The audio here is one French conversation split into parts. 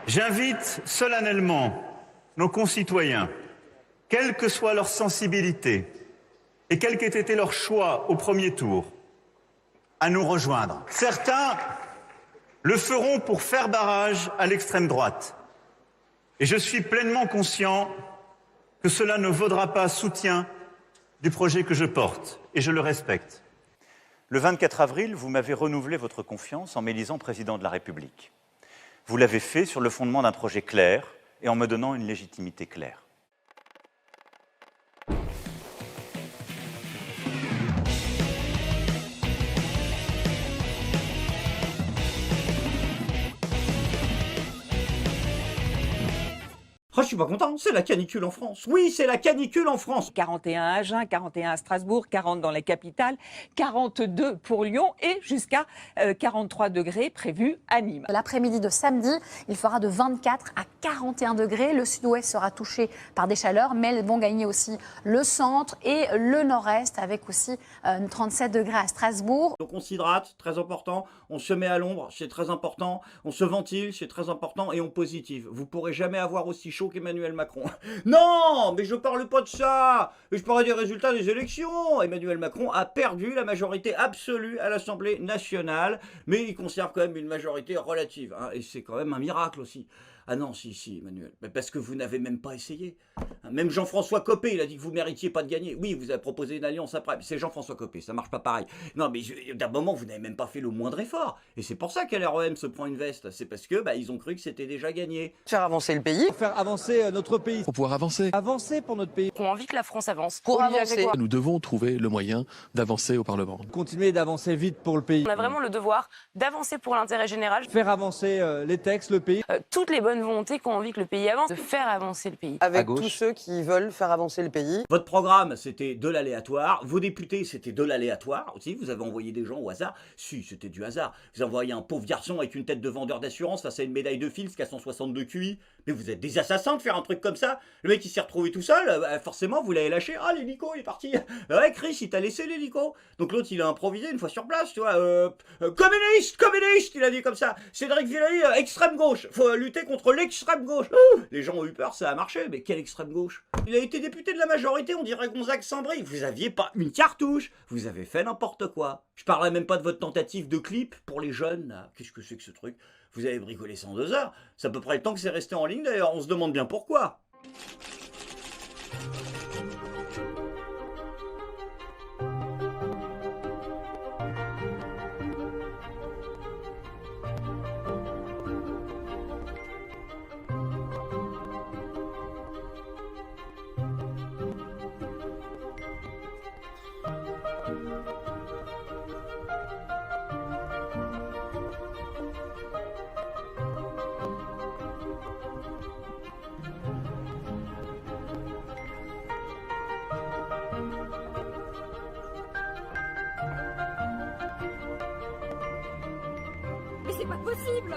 J'invite solennellement nos concitoyens, quelle que soit leur sensibilité et quel qu'ait été leur choix au premier tour, à nous rejoindre. Certains le feront pour faire barrage à l'extrême droite. Et je suis pleinement conscient que cela ne vaudra pas soutien du projet que je porte, et je le respecte. Le 24 avril, vous m'avez renouvelé votre confiance en m'élisant président de la République. Vous l'avez fait sur le fondement d'un projet clair et en me donnant une légitimité claire. Oh, je suis pas content, c'est la canicule en France. Oui, c'est la canicule en France. 41 à Agen, 41 à Strasbourg, 40 dans la capitale, 42 pour Lyon et jusqu'à 43 degrés prévus à Nîmes. L'après-midi de samedi, il fera de 24 à 41 degrés. Le sud-ouest sera touché par des chaleurs, mais elles vont gagner aussi le centre et le nord-est avec aussi 37 degrés à Strasbourg. Donc on s'hydrate, très important. On se met à l'ombre, c'est très important. On se ventile, c'est très important. Et on positive. Vous pourrez jamais avoir aussi chaud qu'Emmanuel Macron. Non, mais je parle pas de ça. Je parle des résultats des élections. Emmanuel Macron a perdu la majorité absolue à l'Assemblée nationale, mais il conserve quand même une majorité relative. Hein, et c'est quand même un miracle aussi. Ah non, si, Emmanuel. Parce que vous n'avez même pas essayé. Même Jean-François Copé, il a dit que vous ne méritiez pas de gagner. Oui, vous avez proposé une alliance après. C'est Jean-François Copé, ça marche pas pareil. Non, mais d'un moment, vous n'avez même pas fait le moindre effort. Et c'est pour ça qu'LREM se prend une veste. C'est parce que ils ont cru que c'était déjà gagné. Faire avancer le pays. Faire avancer notre pays. Pour pouvoir avancer. Avancer pour notre pays. On a envie que la France avance. Pour avancer. Nous devons trouver le moyen d'avancer au Parlement. Continuer d'avancer vite pour le pays. On a vraiment le devoir d'avancer pour l'intérêt général. Faire avancer les textes, le pays. Toutes les bonnes volontés qui ont envie que le pays avance, de faire avancer le pays. Avec tous ceux qui veulent faire avancer le pays. Votre programme, c'était de l'aléatoire. Vos députés, c'était de l'aléatoire aussi. Vous avez envoyé des gens au hasard. Si, c'était du hasard. Vous avez envoyé un pauvre garçon avec une tête de vendeur d'assurance face à une médaille de Fields qui a 162 QI. Mais vous êtes des assassins de faire un truc comme ça. Le mec, il s'est retrouvé tout seul. Forcément, vous l'avez lâché. Ah, l'hélico, il est parti. Ouais, Chris, il t'a laissé l'hélico. Donc l'autre, il a improvisé une fois sur place, tu vois. Communiste, il a dit comme ça. Cédric Villani, extrême gauche. Faut lutter contre l'extrême gauche. Les gens ont eu peur, ça a marché. Mais quelle extrême gauche? Il a été député de la majorité, on dirait Gonzague Saint-Brie. Vous aviez pas une cartouche. Vous avez fait n'importe quoi. Je parlais même pas de votre tentative de clip pour les jeunes. Qu'est-ce que c'est que ce truc? Vous avez bricolé ça en 2 heures. C'est à peu près le temps que c'est resté en ligne d'ailleurs. On se demande bien pourquoi. Mais c'est pas possible!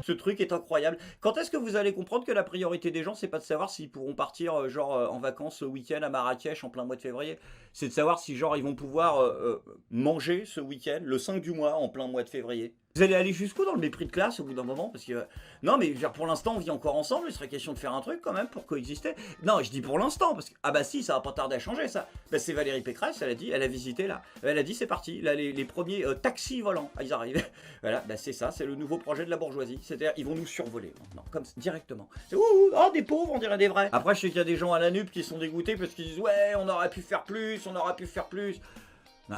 Ce truc est incroyable. Quand est-ce que vous allez comprendre que la priorité des gens, c'est pas de savoir s'ils pourront partir en vacances ce week-end à Marrakech en plein mois de février? C'est de savoir si ils vont pouvoir manger ce week-end, le 5 du mois, en plein mois de février. Vous allez aller jusqu'où dans le mépris de classe au bout d'un moment? Parce que non, mais pour l'instant, on vit encore ensemble. Il serait question de faire un truc quand même pour coexister. Non, je dis pour l'instant parce que si, ça va pas tarder à changer ça. C'est Valérie Pécresse, elle a dit, elle a visité là. Elle a dit c'est parti. Là, les premiers taxis volants, ils arrivent. Voilà, c'est ça, c'est le nouveau projet de la bourgeoisie. C'est-à-dire, ils vont nous survoler maintenant, comme directement. C'est des pauvres, on dirait des vrais. Après, je sais qu'il y a des gens à la nupe qui sont dégoûtés parce qu'ils disent ouais, on aurait pu faire plus, on aurait pu faire plus. Non,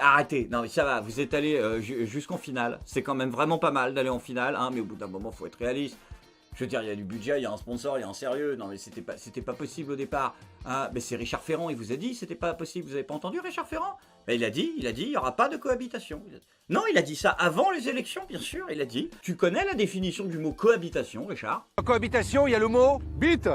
arrêtez, non mais ça va, vous êtes allé jusqu'en finale, c'est quand même vraiment pas mal d'aller en finale, hein, mais au bout d'un moment faut être réaliste. Je veux dire, il y a du budget, il y a un sponsor, il y a un sérieux, non mais c'était pas possible au départ. Hein, mais c'est Richard Ferrand, il vous a dit c'était pas possible, vous avez pas entendu Richard Ferrand? Il a dit, il y aura pas de cohabitation. Non, il a dit ça avant les élections, bien sûr, il a dit. Tu connais la définition du mot cohabitation, Richard? En cohabitation, il y a le mot bite.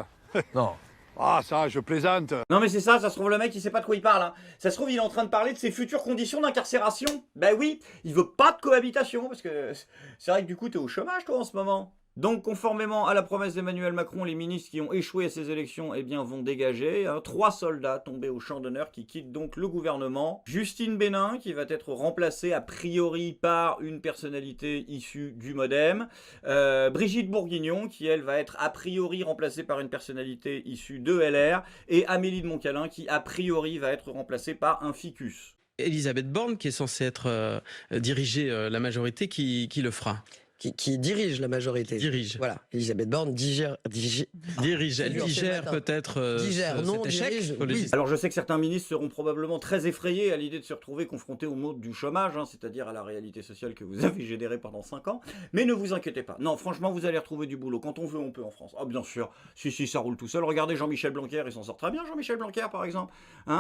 Non. Ah ça, je plaisante. Non mais c'est ça se trouve le mec il sait pas de quoi il parle. Hein. Ça se trouve il est en train de parler de ses futures conditions d'incarcération. Ben oui, il veut pas de cohabitation parce que c'est vrai que du coup t'es au chômage toi en ce moment. Donc, conformément à la promesse d'Emmanuel Macron, les ministres qui ont échoué à ces élections vont dégager. 3 soldats tombés au champ d'honneur qui quittent donc le gouvernement. Justine Bénin, qui va être remplacée a priori par une personnalité issue du MoDem. Brigitte Bourguignon, qui elle va être a priori remplacée par une personnalité issue de LR. Et Amélie de Montcalin, qui a priori va être remplacée par un ficus. Elisabeth Borne, qui est censée diriger la majorité, qui le fera. Qui dirige la majorité. Dirige. Voilà. Elisabeth Borne dirige. Elle digère peut-être cet échec. Oui. Alors je sais que certains ministres seront probablement très effrayés à l'idée de se retrouver confrontés au mot du chômage, c'est-à-dire à la réalité sociale que vous avez générée pendant 5 ans. Mais ne vous inquiétez pas. Non, franchement, vous allez retrouver du boulot. Quand on veut, on peut en France. Ah bien sûr. Si, ça roule tout seul. Regardez Jean-Michel Blanquer, il s'en sort très bien, Jean-Michel Blanquer, par exemple.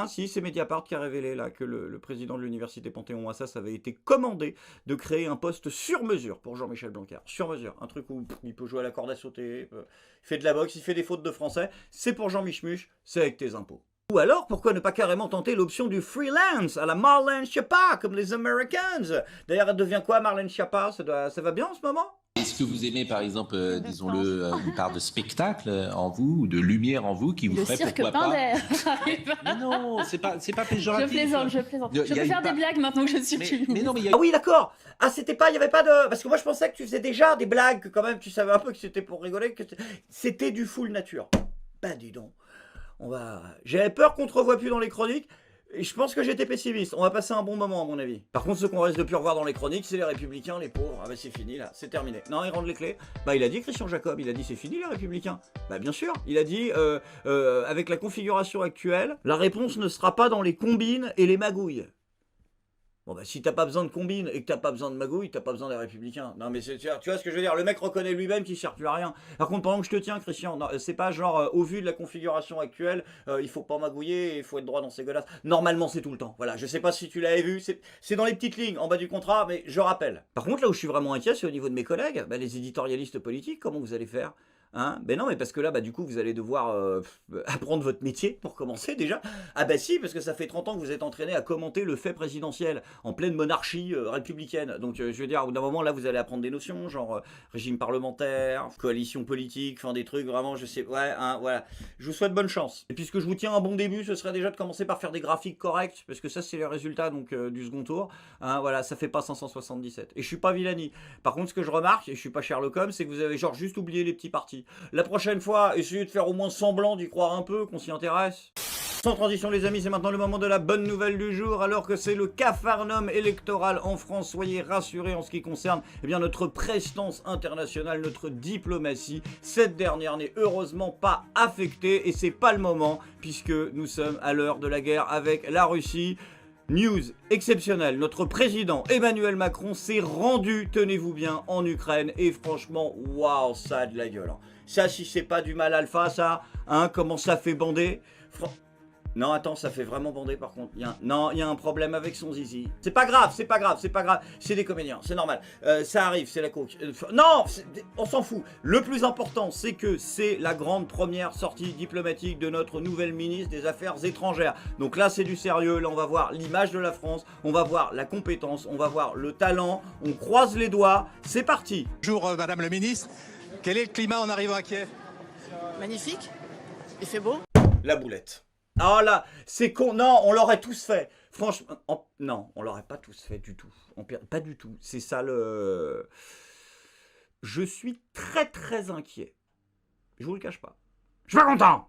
Si, c'est Mediapart qui a révélé là que le président de l'université Panthéon-Assas avait été commandé de créer un poste sur mesure pour Jean-Michel Blanquer. Sur mesure. Un truc où il peut jouer à la corde à sauter, il fait de la boxe, il fait des fautes de français. C'est pour Jean Michmuche, c'est avec tes impôts. Ou alors, pourquoi ne pas carrément tenter l'option du freelance à la Marlène Schiappa, comme les Americans? D'ailleurs, elle devient quoi, Marlène Schiappa? Ça va bien en ce moment? Est-ce que vous aimez, par exemple, disons-le, une part de spectacle en vous, ou de lumière en vous, qui vous ferait pourquoi pas... Mais non, c'est pas péjoratif. Je plaisante. Je peux faire des blagues maintenant que je suis plus. Mais non, mais Ah oui, d'accord. Ah, il y avait pas de... Parce que moi, je pensais que tu faisais déjà des blagues, que quand même, tu savais un peu que c'était pour rigoler, que c'était du full nature. Bah, dis donc. J'avais peur qu'on te revoie plus dans les chroniques. Et je pense que j'étais pessimiste. On va passer un bon moment, à mon avis. Par contre, ceux qu'on risque de plus revoir dans les chroniques, c'est les Républicains, les pauvres. Ah bah c'est fini, là. C'est terminé. Non, ils rendent les clés. Bah, il a dit, Christian Jacob, il a dit c'est fini, les Républicains. Bah, bien sûr. Il a dit, avec la configuration actuelle, la réponse ne sera pas dans les combines et les magouilles. Bon bah si t'as pas besoin de combine et que t'as pas besoin de magouille, t'as pas besoin des Républicains. Non mais tu vois ce que je veux dire, le mec reconnaît lui-même qu'il sert plus à rien. Par contre pendant que je te tiens Christian, c'est pas genre au vu de la configuration actuelle, il faut pas magouiller, il faut être droit dans ses godasses. Normalement c'est tout le temps, voilà, je sais pas si tu l'avais vu, c'est dans les petites lignes en bas du contrat, mais je rappelle. Par contre là où je suis vraiment inquiet c'est au niveau de mes collègues, les éditorialistes politiques, comment vous allez faire ? Ben non, mais parce que là, du coup, vous allez devoir apprendre votre métier, pour commencer, déjà. Ah bah si, parce que ça fait 30 ans que vous êtes entraîné à commenter le fait présidentiel, en pleine monarchie républicaine. Donc, je veux dire, au bout d'un moment, là, vous allez apprendre des notions, genre régime parlementaire, coalition politique, enfin, des trucs, vraiment, je sais, voilà. Je vous souhaite bonne chance. Et puisque je vous tiens un bon début, ce serait déjà de commencer par faire des graphiques corrects, parce que ça, c'est les résultats, donc, du second tour. Voilà, ça fait pas 577. Et je suis pas Villani. Par contre, ce que je remarque, et je suis pas Sherlock Holmes, c'est que vous avez genre juste oublié les petits partis. La prochaine fois, essayez de faire au moins semblant d'y croire un peu, qu'on s'y intéresse. Sans transition les amis, c'est maintenant le moment de la bonne nouvelle du jour. Alors que c'est le capharnaüm électoral en France, soyez rassurés en ce qui concerne notre prestance internationale, notre diplomatie. Cette dernière n'est heureusement pas affectée et c'est pas le moment puisque nous sommes à l'heure de la guerre avec la Russie. News exceptionnelle, notre président Emmanuel Macron s'est rendu, tenez-vous bien, en Ukraine et franchement, waouh, ça a de la gueule. Ça, si c'est pas du mal alpha, ça, comment ça fait bander. Non, attends, ça fait vraiment bander par contre. Il y a un problème avec son zizi. C'est pas grave. C'est des comédiens, c'est normal. Ça arrive, c'est la coke. Non, on s'en fout. Le plus important, c'est que c'est la grande première sortie diplomatique de notre nouvelle ministre des Affaires étrangères. Donc là, c'est du sérieux. Là, on va voir l'image de la France. On va voir la compétence. On va voir le talent. On croise les doigts. C'est parti. Bonjour, Madame le Ministre. Quel est le climat en arrivant à Kiev? Magnifique. Il fait beau. La boulette. Oh là, c'est con. Non, on l'aurait tous fait. Franchement, non, on l'aurait pas tous fait du tout. Pas du tout. C'est ça le... Je suis très très inquiet. Je vous le cache pas. Je suis pas content.